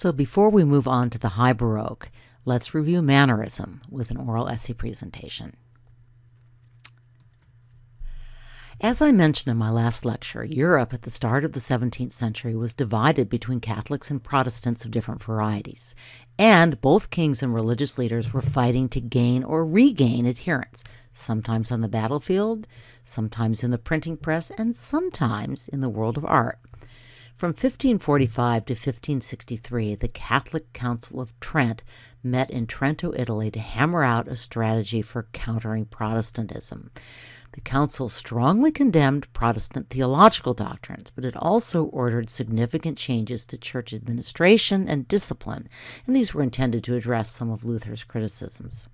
So before we move on to the High Baroque, let's review mannerism with an oral essay presentation. As I mentioned in my last lecture, Europe at the start of the 17th century was divided between Catholics and Protestants of different varieties, and both kings and religious leaders were fighting to gain or regain adherents, sometimes on the battlefield, sometimes in the printing press, and sometimes in the world of art. From 1545 to 1563, the Catholic Council of Trent met in Trento, Italy, to hammer out a strategy for countering Protestantism. The council strongly condemned Protestant theological doctrines, but it also ordered significant changes to church administration and discipline, and these were intended to address some of Luther's criticisms.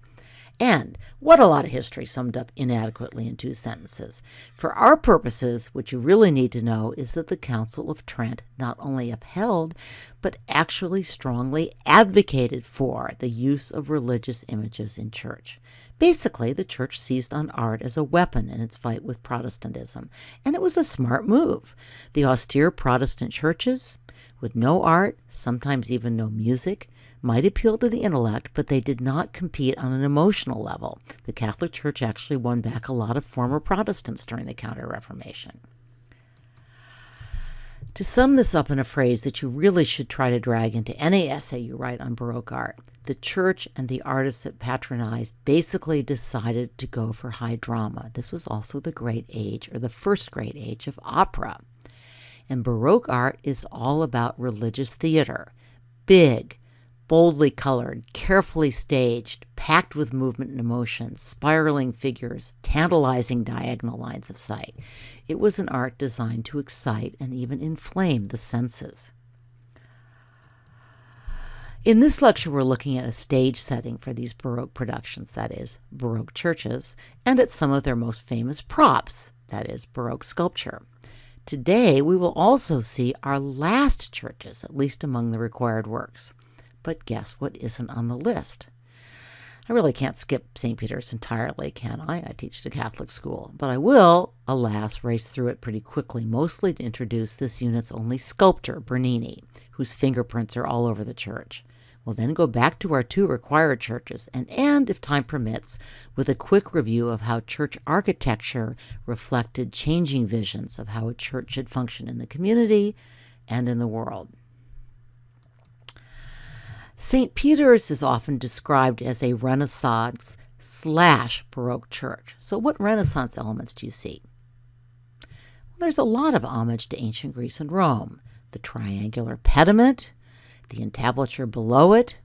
And what a lot of history summed up inadequately in 2 sentences. For our purposes, what you really need to know is that the Council of Trent not only upheld, but actually strongly advocated for the use of religious images in church. Basically, the church seized on art as a weapon in its fight with Protestantism, and it was a smart move. The austere Protestant churches, with no art, sometimes even no music, might appeal to the intellect, but they did not compete on an emotional level. The Catholic Church actually won back a lot of former Protestants during the Counter-Reformation. To sum this up in a phrase that you really should try to drag into any essay you write on Baroque art, the church and the artists it patronized basically decided to go for high drama. This was also the great age, or the first great age, of opera. And Baroque art is all about religious theater. Big, boldly colored, carefully staged, packed with movement and emotion, spiraling figures, tantalizing diagonal lines of sight. It was an art designed to excite and even inflame the senses. In this lecture, we're looking at a stage setting for these Baroque productions, that is, Baroque churches, and at some of their most famous props, that is, Baroque sculpture. Today, we will also see our last churches, at least among the required works. But guess what isn't on the list? I really can't skip St. Peter's entirely, can I? I teach at a Catholic school. But I will, alas, race through it pretty quickly, mostly to introduce this unit's only sculptor, Borromini, whose fingerprints are all over the church. We'll then go back to our 2 required churches and end, if time permits, with a quick review of how church architecture reflected changing visions of how a church should function in the community and in the world. St. Peter's is often described as a Renaissance/Baroque church. So what Renaissance elements do you see? Well, there's a lot of homage to ancient Greece and Rome. The triangular pediment, the entablature below it,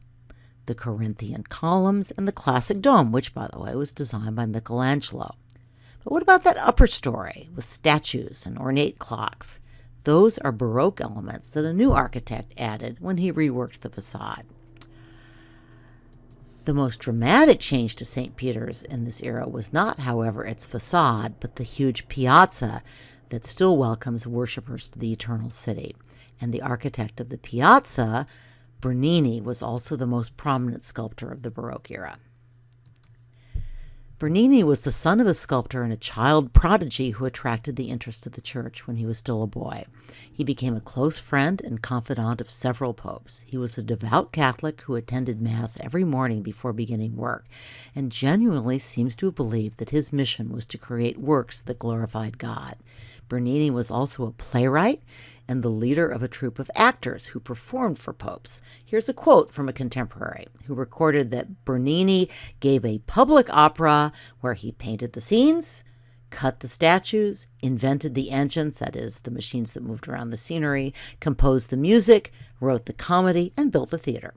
the Corinthian columns, and the classic dome, which, by the way, was designed by Michelangelo. But what about that upper story with statues and ornate clocks? Those are Baroque elements that a new architect added when he reworked the facade. The most dramatic change to St. Peter's in this era was not, however, its facade, but the huge piazza that still welcomes worshippers to the Eternal City. And the architect of the piazza, Borromini, was also the most prominent sculptor of the Baroque era. Borromini was the son of a sculptor and a child prodigy who attracted the interest of the church when he was still a boy. He became a close friend and confidant of several popes. He was a devout Catholic who attended Mass every morning before beginning work, and genuinely seems to have believed that his mission was to create works that glorified God. Borromini was also a playwright and the leader of a troupe of actors who performed for popes. Here's a quote from a contemporary who recorded that Borromini gave a public opera where he painted the scenes, cut the statues, invented the engines, that is, the machines that moved around the scenery, composed the music, wrote the comedy, and built the theater.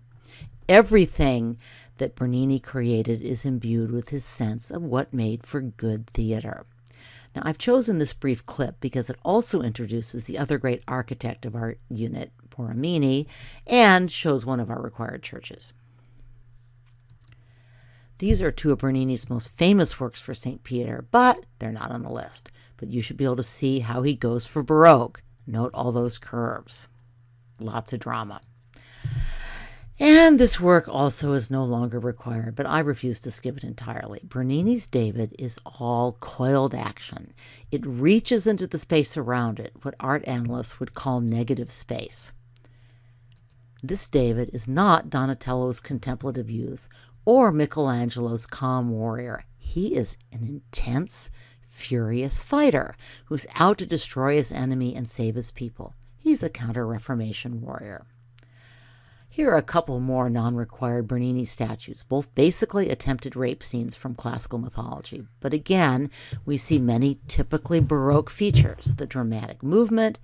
Everything that Borromini created is imbued with his sense of what made for good theater. Now, I've chosen this brief clip because it also introduces the other great architect of our unit, Borromini, and shows one of our required churches. These are 2 of Bernini's most famous works for St. Peter, but they're not on the list. But you should be able to see how he goes for Baroque. Note all those curves. Lots of drama. And this work also is no longer required, but I refuse to skip it entirely. Bernini's David is all coiled action. It reaches into the space around it, what art analysts would call negative space. This David is not Donatello's contemplative youth or Michelangelo's calm warrior. He is an intense, furious fighter who's out to destroy his enemy and save his people. He's a Counter-Reformation warrior. Here are a couple more non-required Bernini statues, both basically attempted rape scenes from classical mythology. But again, we see many typically Baroque features: the dramatic movement,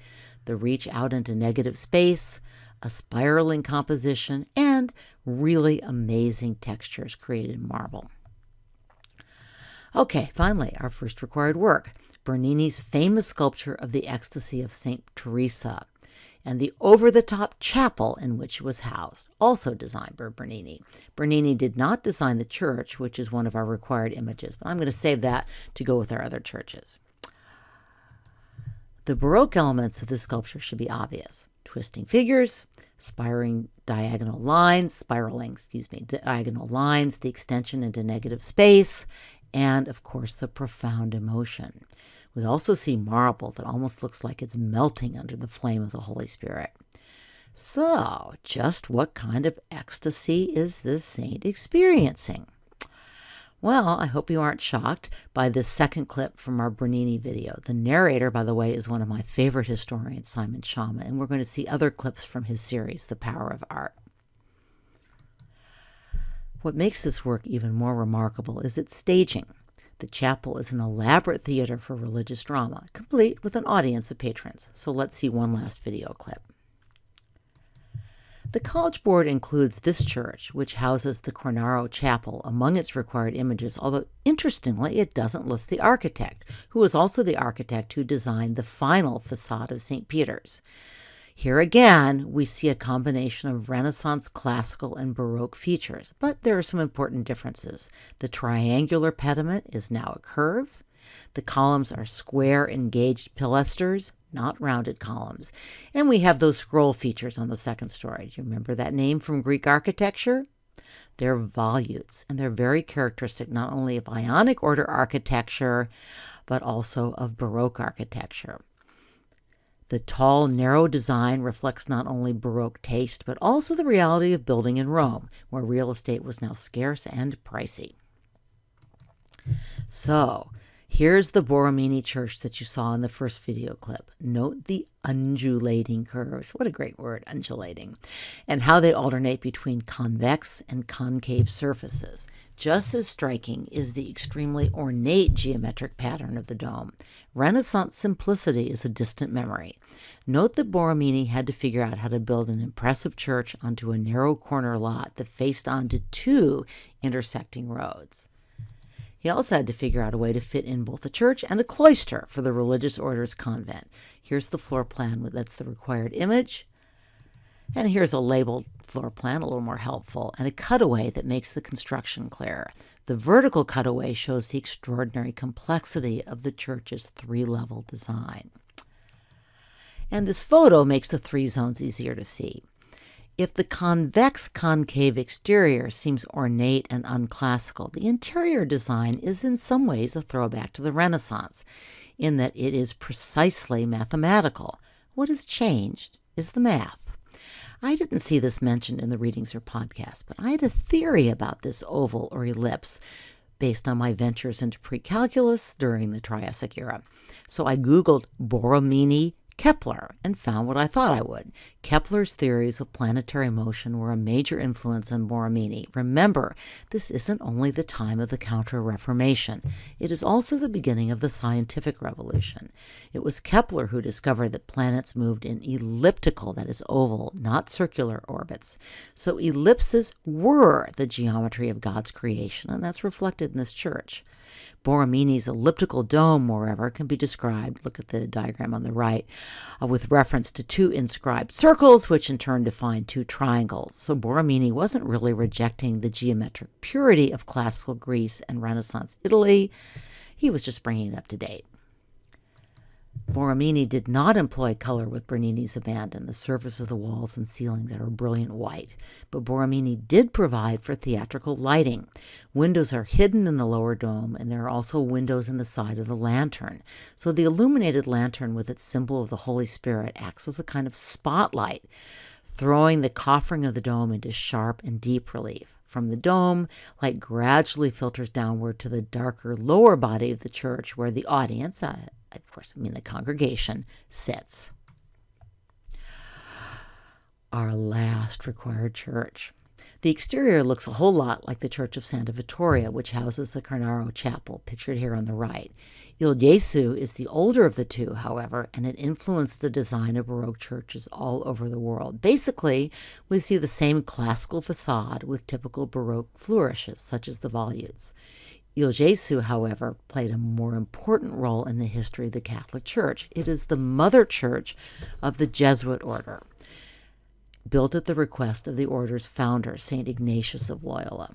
the reach out into negative space, a spiraling composition, and really amazing textures created in marble. Okay, finally, our first required work, Bernini's famous sculpture of the Ecstasy of St. Teresa, and the over-the-top chapel in which it was housed, also designed by Bernini. Bernini did not design the church, which is one of our required images, but I'm going to save that to go with our other churches. The Baroque elements of this sculpture should be obvious: twisting figures, spiraling diagonal lines, the extension into negative space, and of course the profound emotion. We also see marble that almost looks like it's melting under the flame of the Holy Spirit. So, just what kind of ecstasy is this saint experiencing? Well, I hope you aren't shocked by this second clip from our Bernini video. The narrator, by the way, is one of my favorite historians, Simon Schama, and we're going to see other clips from his series, The Power of Art. What makes this work even more remarkable is its staging. The chapel is an elaborate theater for religious drama, complete with an audience of patrons. So let's see one last video clip. The College Board includes this church, which houses the Cornaro Chapel, among its required images, although interestingly it doesn't list the architect, who was also the architect who designed the final facade of St. Peter's. Here again, we see a combination of Renaissance, classical, and Baroque features, but there are some important differences. The triangular pediment is now a curve. The columns are square engaged pilasters, not rounded columns. And we have those scroll features on the second story. Do you remember that name from Greek architecture? They're volutes, and they're very characteristic not only of Ionic order architecture, but also of Baroque architecture. The tall, narrow design reflects not only Baroque taste, but also the reality of building in Rome, where real estate was now scarce and pricey. So, here's the Borromini church that you saw in the first video clip. Note the undulating curves. What a great word, undulating. And how they alternate between convex and concave surfaces. Just as striking is the extremely ornate geometric pattern of the dome. Renaissance simplicity is a distant memory. Note that Borromini had to figure out how to build an impressive church onto a narrow corner lot that faced onto two intersecting roads. He also had to figure out a way to fit in both a church and a cloister for the religious order's convent. Here's the floor plan, that's the required image. And here's a labeled floor plan, a little more helpful, and a cutaway that makes the construction clearer. The vertical cutaway shows the extraordinary complexity of the church's three-level design. And this photo makes the three zones easier to see. If the convex-concave exterior seems ornate and unclassical, the interior design is in some ways a throwback to the Renaissance, in that it is precisely mathematical. What has changed is the math. I didn't see this mentioned in the readings or podcast, but I had a theory about this oval or ellipse based on my ventures into pre-calculus during the Triassic era. So I Googled Borromini Kepler and found what I thought I would. Kepler's theories of planetary motion were a major influence on Borromini. Remember, this isn't only the time of the Counter-Reformation. It is also the beginning of the scientific revolution. It was Kepler who discovered that planets moved in elliptical, that is oval, not circular orbits. So ellipses were the geometry of God's creation, and that's reflected in this church. Borromini's elliptical dome, moreover, can be described, look at the diagram on the right, with reference to two inscribed circles, which in turn define two triangles. So Borromini wasn't really rejecting the geometric purity of classical Greece and Renaissance Italy. He was just bringing it up to date. Borromini did not employ color with Bernini's abandon. The surface of the walls and ceilings are a brilliant white. But Borromini did provide for theatrical lighting. Windows are hidden in the lower dome, and there are also windows in the side of the lantern. So the illuminated lantern with its symbol of the Holy Spirit acts as a kind of spotlight throwing the coffering of the dome into sharp and deep relief. From the dome, light gradually filters downward to the darker lower body of the church where the audience, of course I mean the congregation, sits. Our last required church. The exterior looks a whole lot like the Church of Santa Vittoria, which houses the Carnaro Chapel, pictured here on the right. Il Gesù is the older of the two, however, and it influenced the design of Baroque churches all over the world. Basically, we see the same classical facade with typical Baroque flourishes, such as the volutes. Il Gesù, however, played a more important role in the history of the Catholic Church. It is the mother church of the Jesuit order, built at the request of the order's founder, St. Ignatius of Loyola.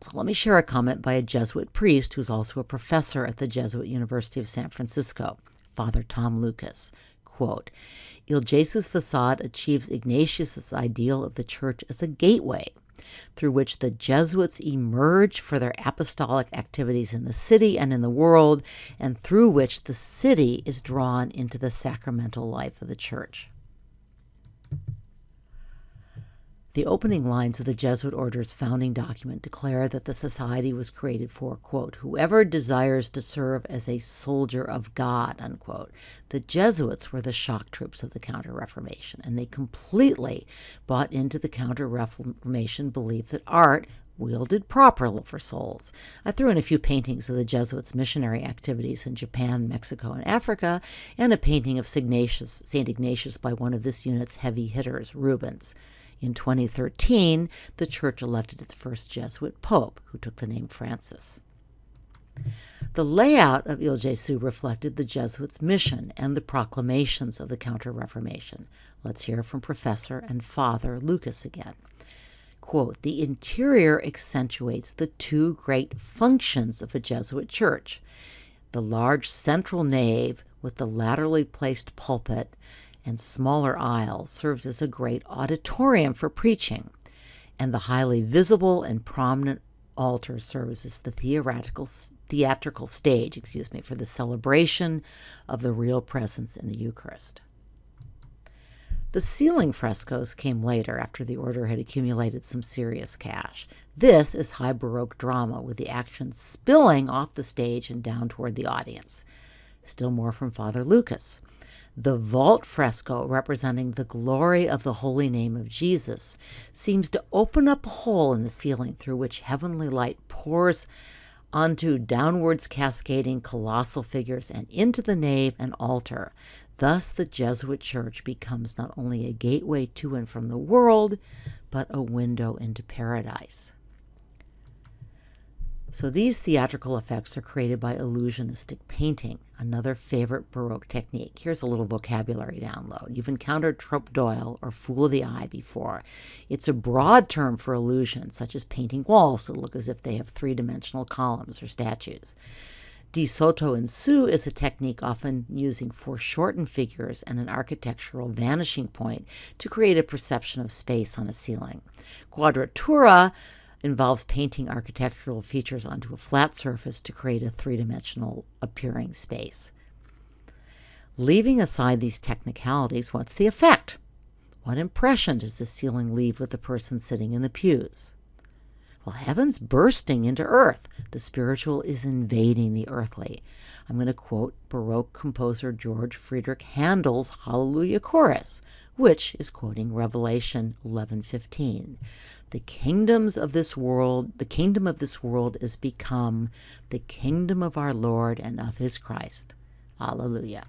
So let me share a comment by a Jesuit priest who's also a professor at the Jesuit University of San Francisco, Father Tom Lucas. Quote, Il Gesù's facade achieves Ignatius's ideal of the church as a gateway through which the Jesuits emerge for their apostolic activities in the city and in the world, and through which the city is drawn into the sacramental life of the church. The opening lines of the Jesuit order's founding document declare that the society was created for, quote, whoever desires to serve as a soldier of God, unquote. The Jesuits were the shock troops of the Counter-Reformation, and they completely bought into the Counter-Reformation belief that art, wielded properly for souls. I threw in a few paintings of the Jesuits' missionary activities in Japan, Mexico, and Africa, and a painting of St. Ignatius by one of this unit's heavy hitters, Rubens. In 2013, the church elected its first Jesuit pope, who took the name Francis. The layout of Il Gesù reflected the Jesuits' mission and the proclamations of the Counter-Reformation. Let's hear from Professor and Father Lucas again. Quote, the interior accentuates the two great functions of a Jesuit church. The large central nave with the laterally placed pulpit and smaller aisle serves as a great auditorium for preaching, and the highly visible and prominent altar serves as the theatrical stage, for the celebration of the real presence in the Eucharist. The ceiling frescoes came later, after the order had accumulated some serious cash. This is high Baroque drama, with the action spilling off the stage and down toward the audience. Still more from Father Lucas. The vault fresco, representing the glory of the holy name of Jesus, seems to open up a hole in the ceiling through which heavenly light pours onto downwards cascading colossal figures and into the nave and altar. Thus, the Jesuit church becomes not only a gateway to and from the world, but a window into paradise. So these theatrical effects are created by illusionistic painting, another favorite Baroque technique. Here's a little vocabulary download. You've encountered trompe d'oeil or fool of the eye before. It's a broad term for illusion, such as painting walls that look as if they have three-dimensional columns or statues. Di sotto in su is a technique often using foreshortened figures and an architectural vanishing point to create a perception of space on a ceiling. Quadratura involves painting architectural features onto a flat surface to create a three-dimensional appearing space. Leaving aside these technicalities, what's the effect? What impression does the ceiling leave with the person sitting in the pews? Well, heaven's bursting into earth. The spiritual is invading the earthly. I'm going to quote Baroque composer George Friedrich Handel's Hallelujah Chorus, which is quoting Revelation 11:15. The kingdom of this world is become the kingdom of our Lord and of his Christ. Hallelujah.